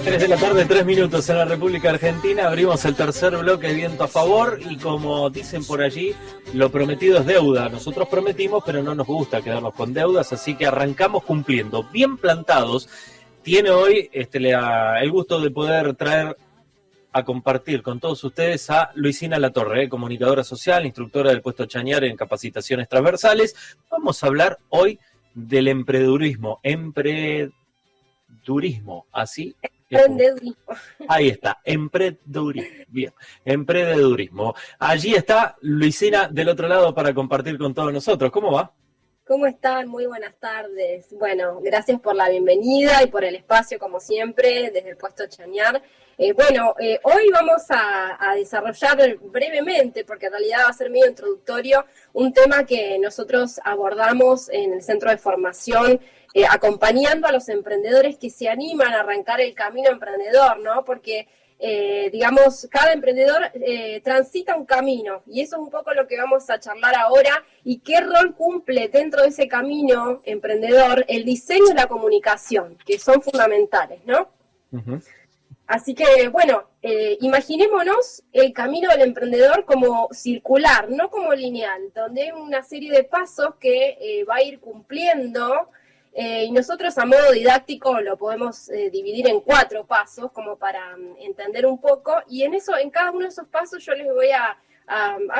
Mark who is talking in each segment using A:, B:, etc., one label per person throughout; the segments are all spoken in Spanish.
A: 3 de la tarde, 3 minutos en la República Argentina. Abrimos el tercer bloque de Viento a Favor y como dicen por allí, lo prometido es deuda. Nosotros prometimos, pero no nos gusta quedarnos con deudas, así que arrancamos cumpliendo. Bien plantados, tiene hoy el gusto de poder traer a compartir con todos ustedes a Luisina Latorre, comunicadora social, instructora del puesto Chañar en capacitaciones transversales. Vamos a hablar hoy del emprendedurismo, así.
B: Emprendedurismo.
A: Ahí está, emprendedurismo. Bien, emprendedurismo. Allí está Luisina del otro lado para compartir con todos nosotros. ¿Cómo va?
B: ¿Cómo están? Muy buenas tardes. Bueno, gracias por la bienvenida y por el espacio, como siempre, desde el puesto Chañar. Hoy vamos a desarrollar brevemente, porque en realidad va a ser medio introductorio, un tema que nosotros abordamos en el centro de formación, acompañando a los emprendedores que se animan a arrancar el camino emprendedor, ¿no? Porque cada emprendedor transita un camino y eso es un poco lo que vamos a charlar ahora y qué rol cumple dentro de ese camino emprendedor el diseño y la comunicación, que son fundamentales, ¿no? Uh-huh. Así que, imaginémonos el camino del emprendedor como circular, no como lineal, donde hay una serie de pasos que va a ir cumpliendo. Y nosotros a modo didáctico lo podemos dividir en 4 pasos como para entender un poco, y en cada uno de esos pasos yo les voy a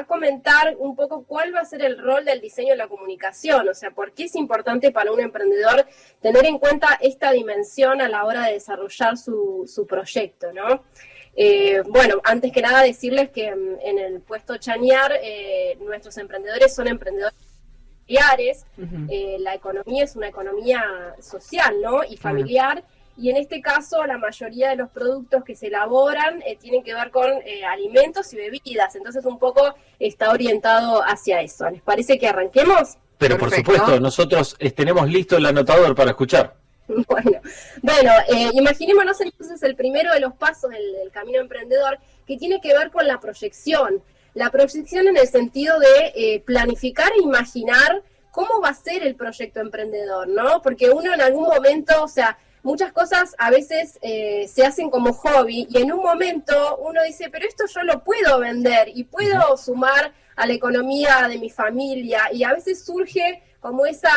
B: comentar un poco cuál va a ser el rol del diseño de la comunicación, o sea, por qué es importante para un emprendedor tener en cuenta esta dimensión a la hora de desarrollar su proyecto, ¿no? Antes que nada decirles que en el puesto Chañar nuestros emprendedores son emprendedores familiares. Uh-huh. La economía es una economía social, ¿no? Y familiar, uh-huh. Y en este caso la mayoría de los productos que se elaboran tienen que ver con alimentos y bebidas, entonces un poco está orientado hacia eso. ¿Les parece que arranquemos?
A: Pero perfecto. Por supuesto, nosotros tenemos listo el anotador para escuchar.
B: Imaginémonos entonces el primero de los pasos del camino emprendedor, que tiene que ver con la proyección. La proyección en el sentido de planificar e imaginar cómo va a ser el proyecto emprendedor, ¿no? Porque uno en algún momento, o sea, muchas cosas a veces se hacen como hobby y en un momento uno dice, pero esto yo lo puedo vender y puedo sumar a la economía de mi familia, y a veces surge como ese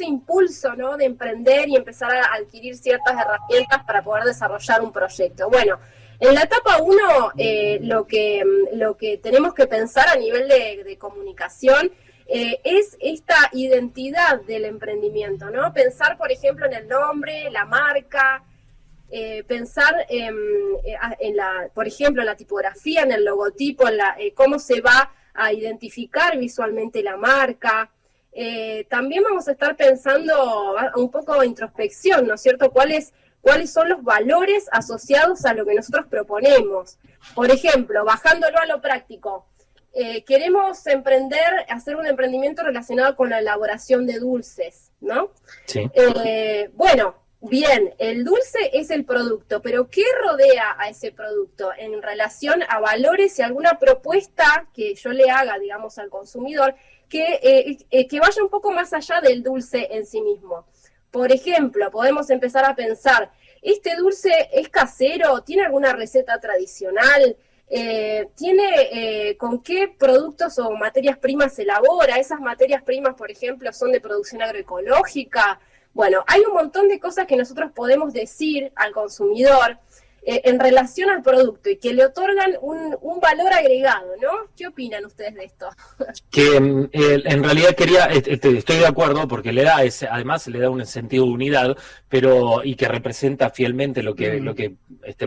B: impulso, ¿no? De emprender y empezar a adquirir ciertas herramientas para poder desarrollar un proyecto. Bueno, en la etapa 1, lo que tenemos que pensar a nivel de comunicación es esta identidad del emprendimiento, ¿no? Pensar, por ejemplo, en el nombre, la marca, pensar por ejemplo, en la tipografía, en el logotipo, cómo se va a identificar visualmente la marca. También vamos a estar pensando un poco de introspección, ¿no es cierto? ¿Cuáles son los valores asociados a lo que nosotros proponemos? Por ejemplo, bajándolo a lo práctico, queremos hacer un emprendimiento relacionado con la elaboración de dulces, ¿no?
A: Sí.
B: Bien, el dulce es el producto, pero ¿qué rodea a ese producto en relación a valores y alguna propuesta que yo le haga, digamos, al consumidor, que vaya un poco más allá del dulce en sí mismo? Por ejemplo, podemos empezar a pensar, ¿este dulce es casero? ¿Tiene alguna receta tradicional? ¿Con qué productos o materias primas se elabora? ¿Esas materias primas, por ejemplo, son de producción agroecológica? Bueno, hay un montón de cosas que nosotros podemos decir al consumidor en relación al producto y que le otorgan un valor agregado, ¿no? ¿Qué opinan ustedes de esto?
A: Que en realidad estoy de acuerdo, porque además le da un sentido de unidad, y que representa fielmente lo que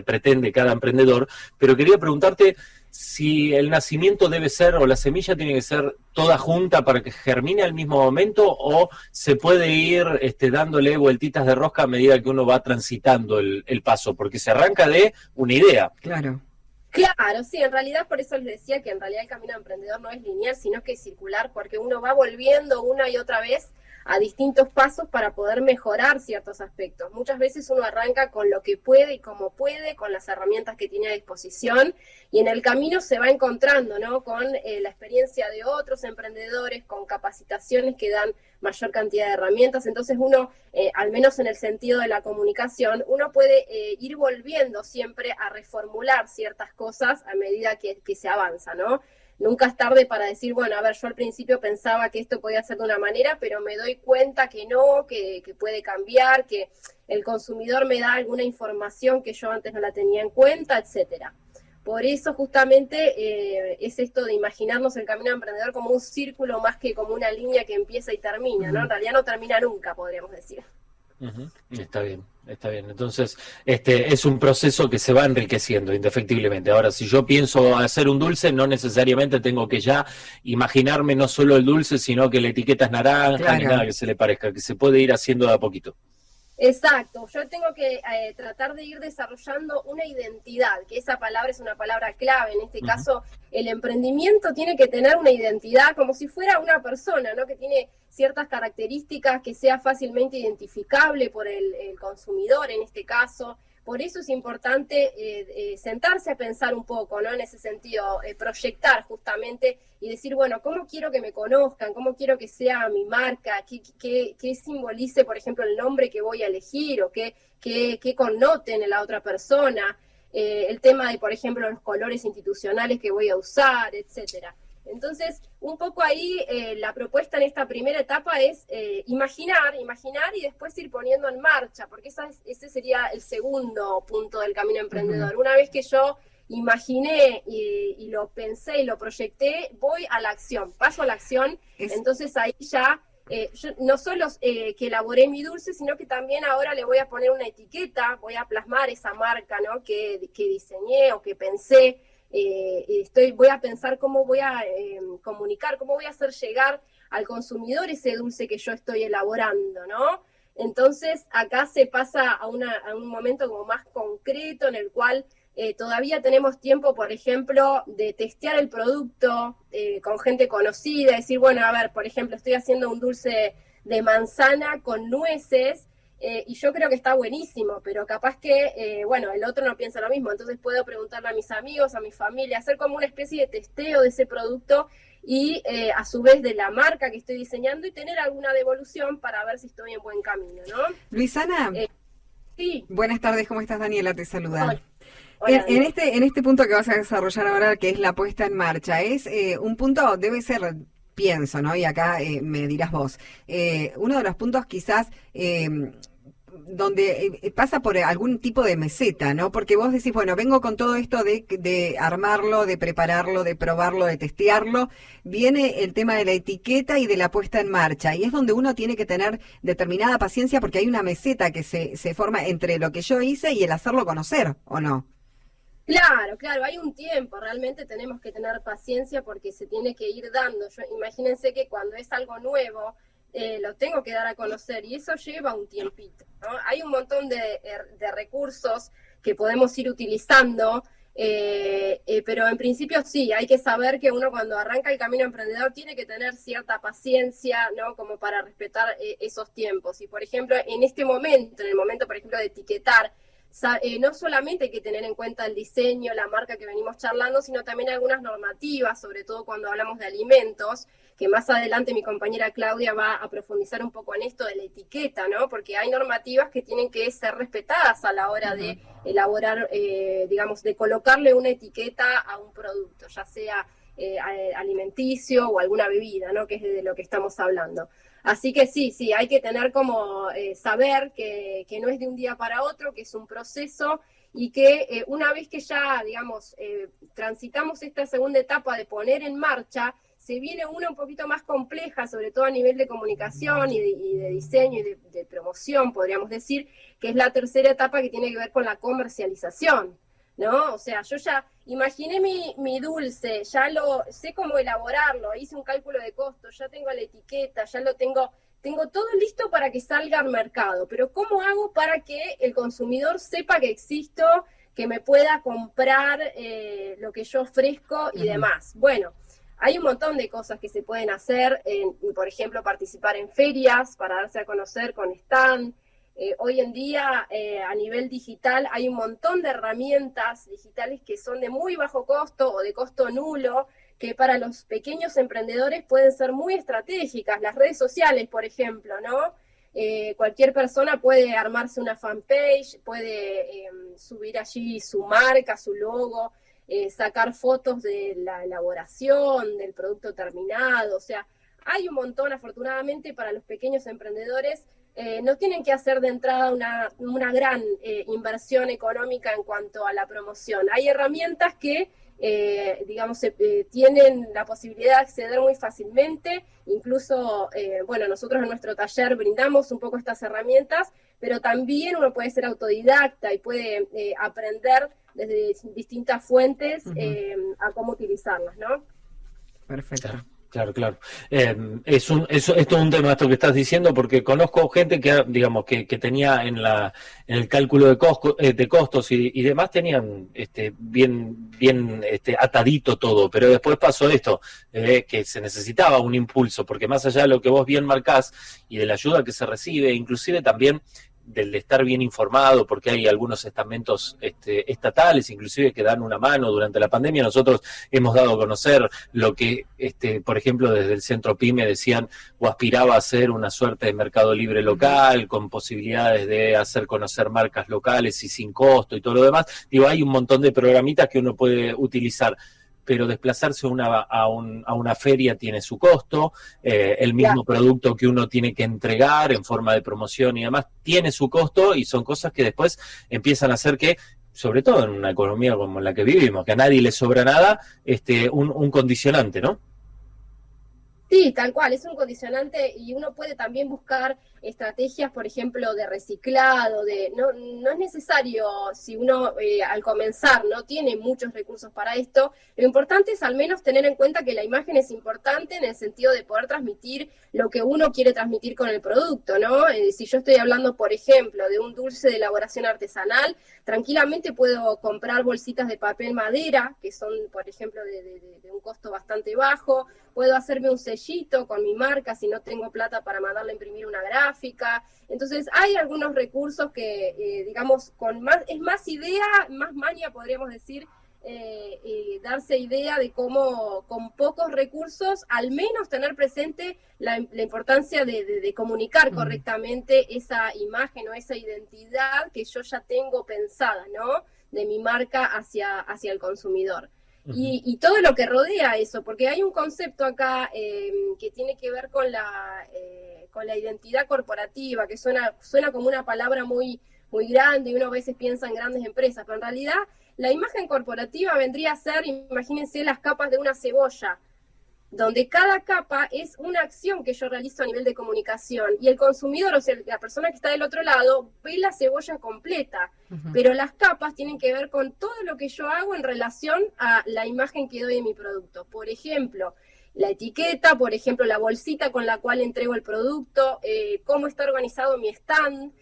A: pretende cada emprendedor, pero quería preguntarte si el nacimiento debe ser, o la semilla tiene que ser toda junta para que germine al mismo momento, o se puede ir dándole vueltitas de rosca a medida que uno va transitando el paso, porque se arranca de una idea.
B: Claro, sí, en realidad por eso les decía que en realidad el camino emprendedor no es lineal, sino que es circular, porque uno va volviendo una y otra vez a distintos pasos para poder mejorar ciertos aspectos. Muchas veces uno arranca con lo que puede y como puede, con las herramientas que tiene a disposición, y en el camino se va encontrando, ¿no?, con la experiencia de otros emprendedores, con capacitaciones que dan mayor cantidad de herramientas. Entonces uno, al menos en el sentido de la comunicación, uno puede ir volviendo siempre a reformular ciertas cosas a medida que se avanza, ¿no? Nunca es tarde para decir, bueno, a ver, yo al principio pensaba que esto podía ser de una manera, pero me doy cuenta que no, que puede cambiar, que el consumidor me da alguna información que yo antes no la tenía en cuenta, etcétera. Por eso justamente es esto de imaginarnos el camino emprendedor como un círculo más que como una línea que empieza y termina, ¿no? En realidad no termina nunca, podríamos decir.
A: Está bien, está bien. Entonces, es un proceso que se va enriqueciendo indefectiblemente. Ahora, si yo pienso hacer un dulce, no necesariamente tengo que ya imaginarme no solo el dulce, sino que la etiqueta es naranja, ni nada que se le parezca, que se puede ir haciendo de a poquito.
B: Exacto, yo tengo que tratar de ir desarrollando una identidad, que esa palabra es una palabra clave. En este caso, el emprendimiento tiene que tener una identidad como si fuera una persona, ¿no?, que tiene ciertas características, que sea fácilmente identificable por el consumidor en este caso. Por eso es importante sentarse a pensar un poco, ¿no?, en ese sentido, proyectar justamente y decir, bueno, ¿cómo quiero que me conozcan? ¿Cómo quiero que sea mi marca? ¿Qué simbolice, por ejemplo, el nombre que voy a elegir? ¿O qué connoten en la otra persona? El tema de, por ejemplo, los colores institucionales que voy a usar, etcétera. Entonces, un poco ahí la propuesta en esta primera etapa es imaginar y después ir poniendo en marcha, porque ese sería el segundo punto del camino emprendedor. Una vez que yo imaginé y lo pensé y lo proyecté, voy a la acción, paso a la acción. Entonces ahí ya yo no solo que elaboré mi dulce, sino que también ahora le voy a poner una etiqueta, voy a plasmar esa marca, ¿no?, que diseñé o que pensé. Voy a pensar cómo voy a comunicar, cómo voy a hacer llegar al consumidor ese dulce que yo estoy elaborando, ¿no? Entonces acá se pasa a un momento como más concreto en el cual todavía tenemos tiempo, por ejemplo, de testear el producto con gente conocida, decir, bueno, a ver, por ejemplo, estoy haciendo un dulce de manzana con nueces, y yo creo que está buenísimo, pero capaz que, bueno, el otro no piensa lo mismo, entonces puedo preguntarle a mis amigos, a mi familia, hacer como una especie de testeo de ese producto y a su vez de la marca que estoy diseñando y tener alguna devolución para ver si estoy en buen camino, ¿no?
C: Luisana,
B: sí.
C: Buenas tardes, ¿cómo estás? Daniela te saluda.
B: Hola,
C: en este punto que vas a desarrollar ahora, que es la puesta en marcha, es un punto, debe ser, pienso, ¿no? Y acá me dirás vos, uno de los puntos quizás donde pasa por algún tipo de meseta, ¿no? Porque vos decís, bueno, vengo con todo esto de armarlo, de prepararlo, de probarlo, de testearlo, viene el tema de la etiqueta y de la puesta en marcha, y es donde uno tiene que tener determinada paciencia porque hay una meseta que se forma entre lo que yo hice y el hacerlo conocer, ¿o no?
B: Claro, hay un tiempo, realmente tenemos que tener paciencia porque se tiene que ir dando. Imagínense que cuando es algo nuevo, lo tengo que dar a conocer y eso lleva un tiempito, ¿no? Hay un montón de recursos que podemos ir utilizando, pero en principio sí, hay que saber que uno cuando arranca el camino emprendedor tiene que tener cierta paciencia, ¿no?, como para respetar esos tiempos. Y por ejemplo, en este momento, en el momento por ejemplo de etiquetar, no solamente hay que tener en cuenta el diseño, la marca que venimos charlando, sino también algunas normativas, sobre todo cuando hablamos de alimentos, que más adelante mi compañera Claudia va a profundizar un poco en esto de la etiqueta, ¿no? Porque hay normativas que tienen que ser respetadas a la hora de elaborar, digamos, de colocarle una etiqueta a un producto, ya sea alimenticio o alguna bebida, ¿no?, que es de lo que estamos hablando. Así que sí, hay que tener como saber que no es de un día para otro, que es un proceso y que una vez que ya, digamos, transitamos esta segunda etapa de poner en marcha, se viene una un poquito más compleja, sobre todo a nivel de comunicación y de diseño y de promoción, podríamos decir, que es la tercera etapa que tiene que ver con la comercialización, ¿no? O sea, yo ya imaginé mi dulce, ya lo sé cómo elaborarlo, hice un cálculo de costos, ya tengo la etiqueta, ya lo tengo todo listo para que salga al mercado, pero ¿cómo hago para que el consumidor sepa que existo, que me pueda comprar lo que yo ofrezco y demás? Bueno, Hay un montón de cosas que se pueden hacer, por ejemplo, participar en ferias para darse a conocer con stand. Hoy en día, a nivel digital, hay un montón de herramientas digitales que son de muy bajo costo o de costo nulo, que para los pequeños emprendedores pueden ser muy estratégicas. Las redes sociales, por ejemplo, ¿no? Cualquier persona puede armarse una fanpage, puede subir allí su marca, su logo, sacar fotos de la elaboración, del producto terminado. O sea, hay un montón, afortunadamente, para los pequeños emprendedores. No tienen que hacer de entrada una gran inversión económica en cuanto a la promoción. Hay herramientas que, digamos, tienen la posibilidad de acceder muy fácilmente. Incluso, bueno, nosotros en nuestro taller brindamos un poco estas herramientas, pero también uno puede ser autodidacta y puede aprender desde distintas fuentes a cómo utilizarlas, ¿no?
C: Perfecto.
A: Claro. Esto es un tema esto que estás diciendo, porque conozco gente que, digamos, que tenía en el cálculo de costos y demás tenían bien atadito todo, pero después pasó esto, que se necesitaba un impulso, porque más allá de lo que vos bien marcás y de la ayuda que se recibe, inclusive también del de estar bien informado, porque hay algunos estamentos estatales, inclusive, que dan una mano durante la pandemia. Nosotros hemos dado a conocer lo que, por ejemplo, desde el Centro PYME decían o aspiraba a ser una suerte de mercado libre local, con posibilidades de hacer conocer marcas locales y sin costo y todo lo demás. Digo, hay un montón de programitas que uno puede utilizar, pero desplazarse a una feria tiene su costo, el mismo producto que uno tiene que entregar en forma de promoción y demás tiene su costo, y son cosas que después empiezan a hacer que, sobre todo en una economía como la que vivimos, que a nadie le sobra nada, un condicionante, ¿no?
B: Sí, tal cual, es un condicionante, y uno puede también buscar estrategias, por ejemplo, de reciclado, no es necesario, si uno al comenzar no tiene muchos recursos para esto, lo importante es al menos tener en cuenta que la imagen es importante en el sentido de poder transmitir lo que uno quiere transmitir con el producto, ¿no? Si yo estoy hablando, por ejemplo, de un dulce de elaboración artesanal, tranquilamente puedo comprar bolsitas de papel madera, que son, por ejemplo, de un costo bastante bajo. Puedo hacerme un sellito con mi marca si no tengo plata para mandarle a imprimir una gráfica. Entonces hay algunos recursos que, digamos, es más idea, más maña, podríamos decir, darse idea de cómo con pocos recursos al menos tener presente la importancia de comunicar correctamente esa imagen o esa identidad que yo ya tengo pensada, ¿no? De mi marca hacia el consumidor. Y todo lo que rodea eso, porque hay un concepto acá que tiene que ver con la identidad corporativa, que suena como una palabra muy, muy grande, y uno a veces piensa en grandes empresas, pero en realidad la imagen corporativa vendría a ser, imagínense, las capas de una cebolla, donde cada capa es una acción que yo realizo a nivel de comunicación, y el consumidor, o sea, la persona que está del otro lado, ve la cebolla completa, pero las capas tienen que ver con todo lo que yo hago en relación a la imagen que doy de mi producto. Por ejemplo, la etiqueta, por ejemplo, la bolsita con la cual entrego el producto, cómo está organizado mi stand,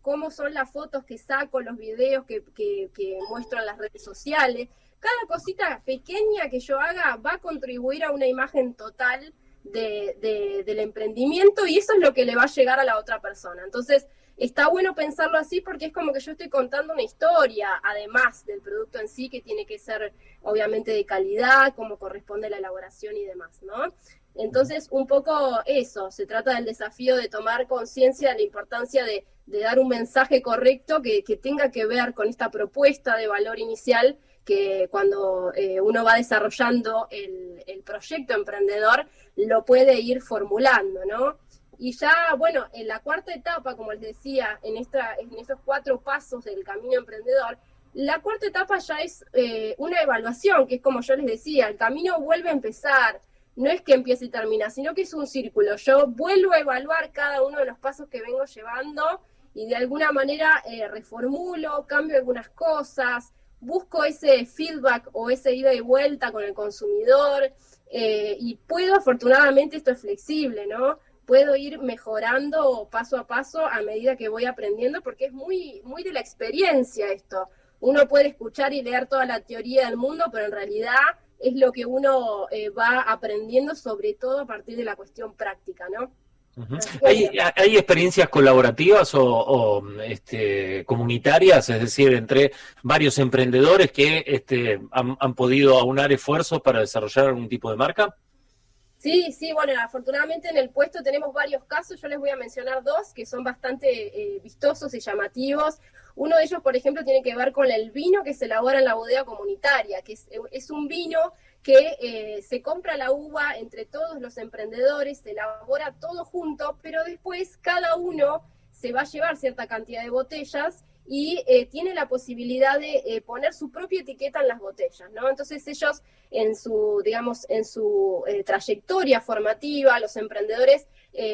B: cómo son las fotos que saco, los videos que muestro en las redes sociales. Cada cosita pequeña que yo haga va a contribuir a una imagen total del emprendimiento, y eso es lo que le va a llegar a la otra persona. Entonces, está bueno pensarlo así, porque es como que yo estoy contando una historia, además del producto en sí, que tiene que ser obviamente de calidad, como corresponde la elaboración y demás, ¿no? Entonces, un poco eso, se trata del desafío de tomar conciencia de la importancia de dar un mensaje correcto que tenga que ver con esta propuesta de valor inicial, que cuando uno va desarrollando el proyecto emprendedor lo puede ir formulando, ¿no? Y ya, bueno, en la cuarta etapa, como les decía, en estos 4 pasos del camino emprendedor, la cuarta etapa ya es una evaluación, que es como yo les decía, el camino vuelve a empezar. No es que empiece y termina, sino que es un círculo. Yo vuelvo a evaluar cada uno de los pasos que vengo llevando, y de alguna manera reformulo, cambio algunas cosas, busco ese feedback o ese ida y vuelta con el consumidor, y puedo, afortunadamente, esto es flexible, ¿no? Puedo ir mejorando paso a paso a medida que voy aprendiendo, porque es muy, muy de la experiencia esto. Uno puede escuchar y leer toda la teoría del mundo, pero en realidad es lo que uno va aprendiendo, sobre todo a partir de la cuestión práctica, ¿no?
A: ¿Hay experiencias colaborativas o comunitarias, es decir, entre varios emprendedores que han podido aunar esfuerzos para desarrollar algún tipo de marca?
B: Sí, bueno, afortunadamente en el puesto tenemos varios casos, yo les voy a mencionar dos que son bastante vistosos y llamativos. Uno de ellos, por ejemplo, tiene que ver con el vino que se elabora en la bodega comunitaria, que es un vino que se compra la uva entre todos los emprendedores, se elabora todo junto, pero después cada uno se va a llevar cierta cantidad de botellas y tiene la posibilidad de poner su propia etiqueta en las botellas, ¿no? Entonces ellos en su trayectoria formativa, los emprendedores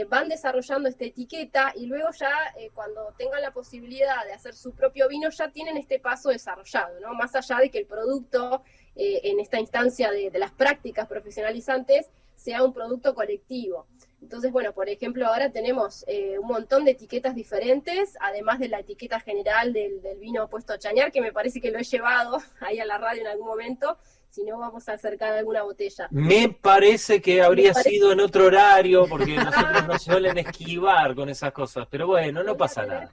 B: van desarrollando esta etiqueta y luego ya cuando tengan la posibilidad de hacer su propio vino ya tienen este paso desarrollado, ¿no? Más allá de que el producto en esta instancia de las prácticas profesionalizantes sea un producto colectivo. Entonces, bueno, por ejemplo, ahora tenemos un montón de etiquetas diferentes, además de la etiqueta general del vino puesto a chañar, que me parece que lo he llevado ahí a la radio en algún momento, si no vamos a acercar alguna botella.
A: Me parece que habría sido en otro horario, porque nosotros nos suelen esquivar con esas cosas, pero bueno, no pasa nada.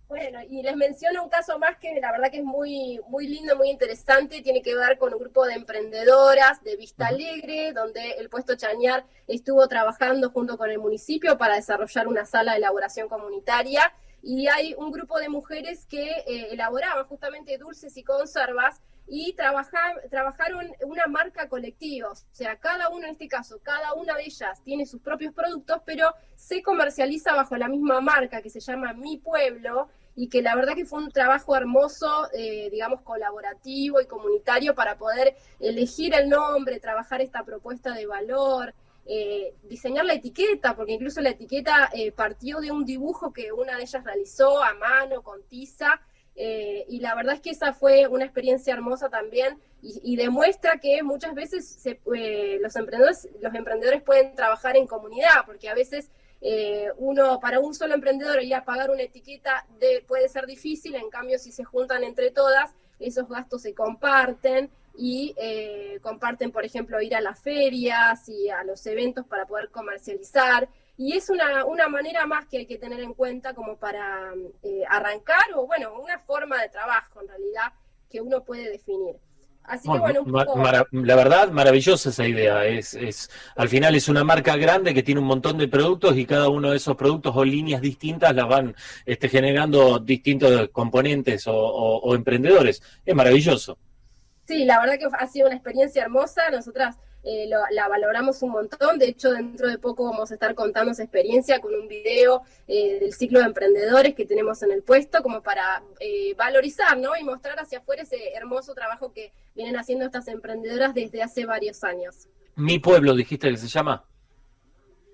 B: Bueno, y les menciono un caso más que la verdad que es muy, muy lindo, muy interesante, tiene que ver con un grupo de emprendedoras de Vista Alegre, donde el puesto Chañar estuvo trabajando junto con el municipio para desarrollar una sala de elaboración comunitaria, y hay un grupo de mujeres que elaboraban justamente dulces y conservas, y trabajaron una marca colectiva, o sea, cada uno en este caso, cada una de ellas tiene sus propios productos, pero se comercializa bajo la misma marca que se llama Mi Pueblo, y que la verdad que fue un trabajo hermoso, digamos, colaborativo y comunitario para poder elegir el nombre, trabajar esta propuesta de valor, diseñar la etiqueta, porque incluso la etiqueta partió de un dibujo que una de ellas realizó a mano, con tiza, y la verdad es que esa fue una experiencia hermosa también, y demuestra que muchas veces los emprendedores pueden trabajar en comunidad, porque a veces para un solo emprendedor ir a pagar una etiqueta puede ser difícil, en cambio si se juntan entre todas, esos gastos se comparten, y comparten, por ejemplo, ir a las ferias y a los eventos para poder comercializar, y es una manera más que hay que tener en cuenta como para arrancar, o bueno, una forma de trabajo en realidad que uno puede definir. Así que bueno, un poco...
A: La verdad, maravillosa esa idea. Al final es una marca grande que tiene un montón de productos, y cada uno de esos productos o líneas distintas las van generando distintos componentes o emprendedores. Es maravilloso.
B: Sí, la verdad que ha sido una experiencia hermosa. Nosotras la valoramos un montón. De hecho, dentro de poco vamos a estar contando esa experiencia con un video del ciclo de emprendedores que tenemos en el puesto, como para valorizar, ¿no? Y mostrar hacia afuera ese hermoso trabajo que vienen haciendo estas emprendedoras desde hace varios años.
A: Mi Pueblo, dijiste que se llama.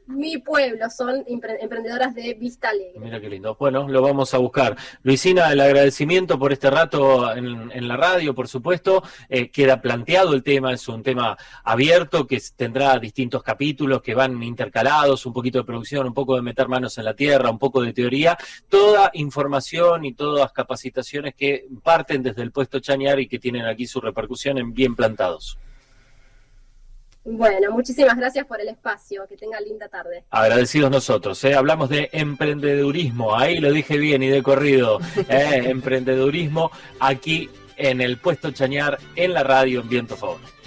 B: Mi Pueblo, son emprendedoras de Vista Alegre.
A: Mira qué lindo. Bueno, lo vamos a buscar. Luisina, el agradecimiento por este rato en la radio, por supuesto. Queda planteado el tema, es un tema abierto que tendrá distintos capítulos que van intercalados, un poquito de producción, un poco de meter manos en la tierra, un poco de teoría. Toda información y todas capacitaciones que parten desde el puesto Chañar y que tienen aquí su repercusión en Bien Plantados.
B: Bueno, muchísimas gracias por el espacio, que tenga linda tarde.
A: Agradecidos nosotros, hablamos de emprendedurismo, ahí lo dije bien y de corrido, emprendedurismo aquí en el puesto Chañar, en la radio en Viento a Favor.